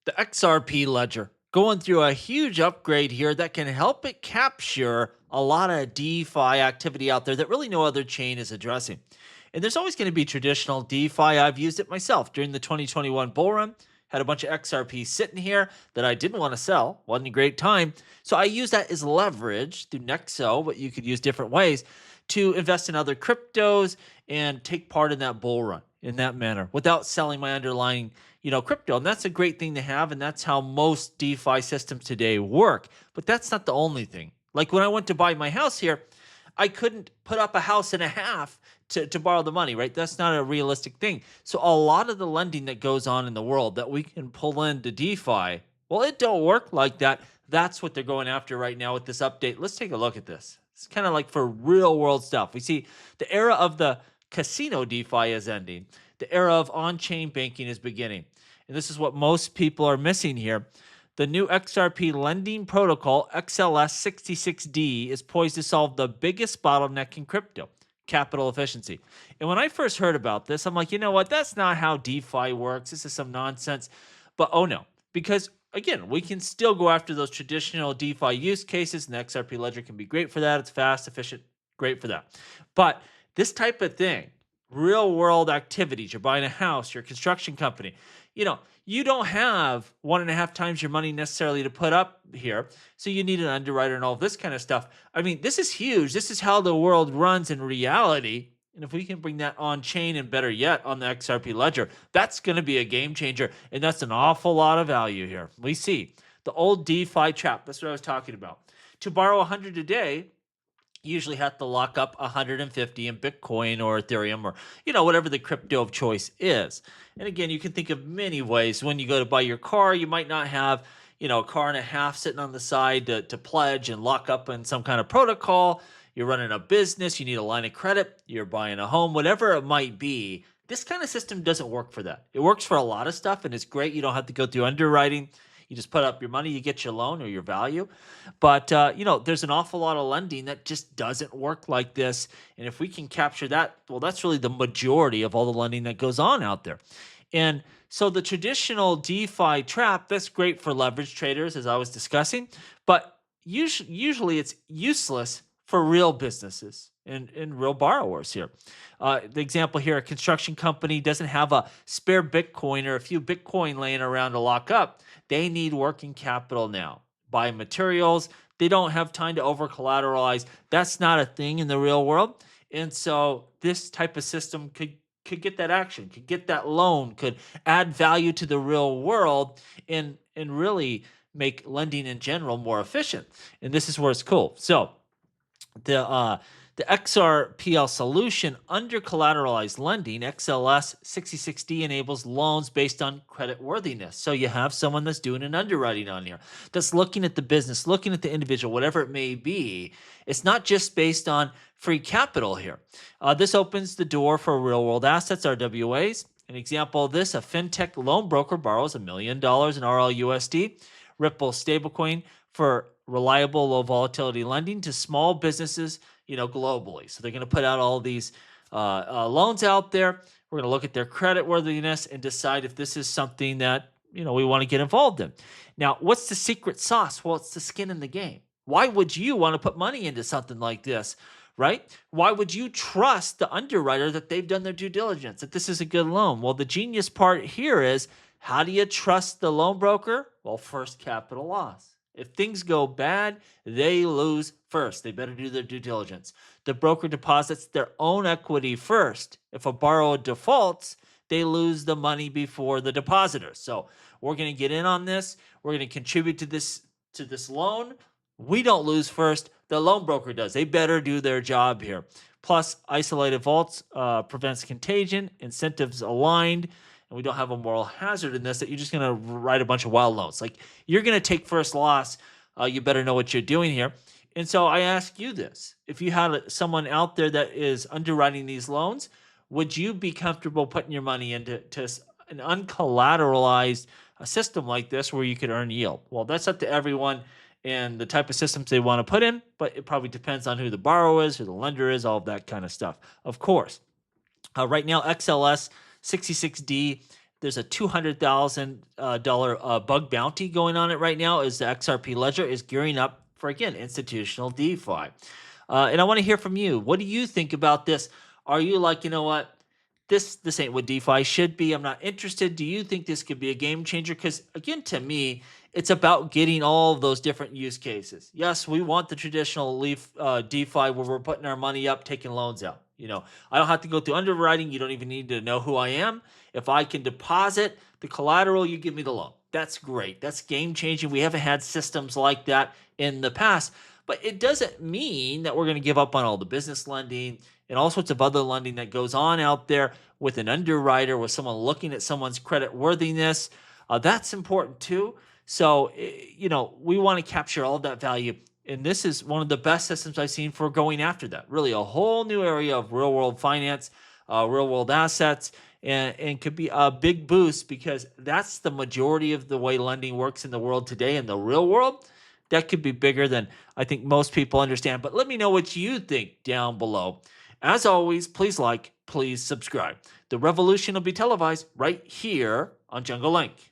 The XRP ledger going through a huge upgrade here that can help it capture a lot of DeFi activity out there that really no other chain is addressing. And there's always going to be traditional DeFi. I've used it myself during the 2021 bull run. Had a bunch of XRP sitting here that I didn't want to sell. Wasn't a great time. So I use that as leverage through Nexo, but you could use different ways to invest in other cryptos and take part in that bull run in that manner without selling my underlying crypto. And that's a great thing to have. And that's how most DeFi systems today work. But that's not the only thing. Like when I went to buy my house here, I couldn't put up a house and a half to borrow the money, right? That's not a realistic thing. So a lot of the lending that goes on in the world that we can pull into DeFi, well, it don't work like that. That's what they're going after right now with this update. Let's take a look at this. It's kind of like for real world stuff. We see the era of the casino DeFi is ending. The era of on-chain banking is beginning. And this is what most people are missing here. The new XRP Lending Protocol, XLS 66D, is poised to solve the biggest bottleneck in crypto, capital efficiency. And when I first heard about this, I'm like, you know what? That's not how DeFi works. This is some nonsense. But oh no, because again, we can still go after those traditional DeFi use cases, and the XRP ledger can be great for that. It's fast, efficient, great for that. But this type of thing, real world activities, you're buying a house, you're a construction company, you don't have 1.5 times your money necessarily to put up here. So you need an underwriter and all this kind of stuff. I mean, this is huge. This is how the world runs in reality. And if we can bring that on chain and better yet on the XRP ledger, that's going to be a game changer. And that's an awful lot of value here. We see the old DeFi trap. That's what I was talking about. To borrow 100 a day, you usually have to lock up 150 in Bitcoin or Ethereum or, whatever the crypto of choice is. And again, you can think of many ways. When you go to buy your car, you might not have, a car and a half sitting on the side to pledge and lock up in some kind of protocol. You're running a business, you need a line of credit, you're buying a home, whatever it might be. This kind of system doesn't work for that. It works for a lot of stuff and it's great. You don't have to go through underwriting. You just put up your money, you get your loan or your value. But, there's an awful lot of lending that just doesn't work like this. And if we can capture that, well, that's really the majority of all the lending that goes on out there. And so the traditional DeFi trap, that's great for leverage traders, as I was discussing, but usually it's useless for real businesses and real borrowers here. The example here, a construction company doesn't have a spare Bitcoin or a few Bitcoin laying around to lock up. They need working capital now. Buy materials. They don't have time to over collateralize. That's not a thing in the real world. And so this type of system could get that action, could get that loan, could add value to the real world and really make lending in general more efficient. And this is where it's cool. So the XRPL solution, undercollateralized lending, XLS 66D, enables loans based on creditworthiness. So you have someone that's doing an underwriting on here, that's looking at the business, looking at the individual, whatever it may be. It's not just based on free capital here. This opens the door for real world assets, RWAs. An example of this, a fintech loan broker borrows $1 million in RLUSD, Ripple stablecoin, for reliable low volatility lending to small businesses, globally. So they're going to put out all these loans out there. We're going to look at their credit worthiness and decide if this is something that, we want to get involved in. Now, what's the secret sauce? Well, it's the skin in the game. Why would you want to put money into something like this, right? Why would you trust the underwriter that they've done their due diligence, that this is a good loan? Well, the genius part here is, how do you trust the loan broker? Well, first, capital loss. If things go bad, they lose first. They better do their due diligence. The broker deposits their own equity first. If a borrower defaults, they lose the money before the depositor. So we're going to get in on this. We're going to contribute to this loan. We don't lose first. The loan broker does. They better do their job here. Plus, isolated vaults prevents contagion, incentives aligned, and we don't have a moral hazard in this that you're just going to write a bunch of wild loans. Like, you're going to take first loss. You better know what you're doing here. And so I ask you this. If you had someone out there that is underwriting these loans, would you be comfortable putting your money into an uncollateralized system like this where you could earn yield? Well, that's up to everyone and the type of systems they want to put in, but it probably depends on who the borrower is, who the lender is, all of that kind of stuff. Of course. Right now, XLS 66D, There's a $200,000 bug bounty going on it right now as the XRP ledger is gearing up for, again, institutional DeFi. And I want to hear from you. What do you think about this? Are you like, you know what? This ain't what DeFi should be. I'm not interested. Do you think this could be a game changer? Because again, to me, it's about getting all of those different use cases. Yes, we want the traditional DeFi where we're putting our money up, taking loans out. I don't have to go through underwriting. You don't even need to know who I am. If I can deposit the collateral, you give me the loan. That's great. That's game changing. We haven't had systems like that in the past. But it doesn't mean that we're going to give up on all the business lending and all sorts of other lending that goes on out there with an underwriter, with someone looking at someone's credit worthiness. That's important too. So, we want to capture all of that value. And this is one of the best systems I've seen for going after that. Really, a whole new area of real world finance, real world assets, and could be a big boost because that's the majority of the way lending works in the world today. In the real world, that could be bigger than I think most people understand. But let me know what you think down below. As always, please like, please subscribe. The revolution will be televised right here on Jungle Link.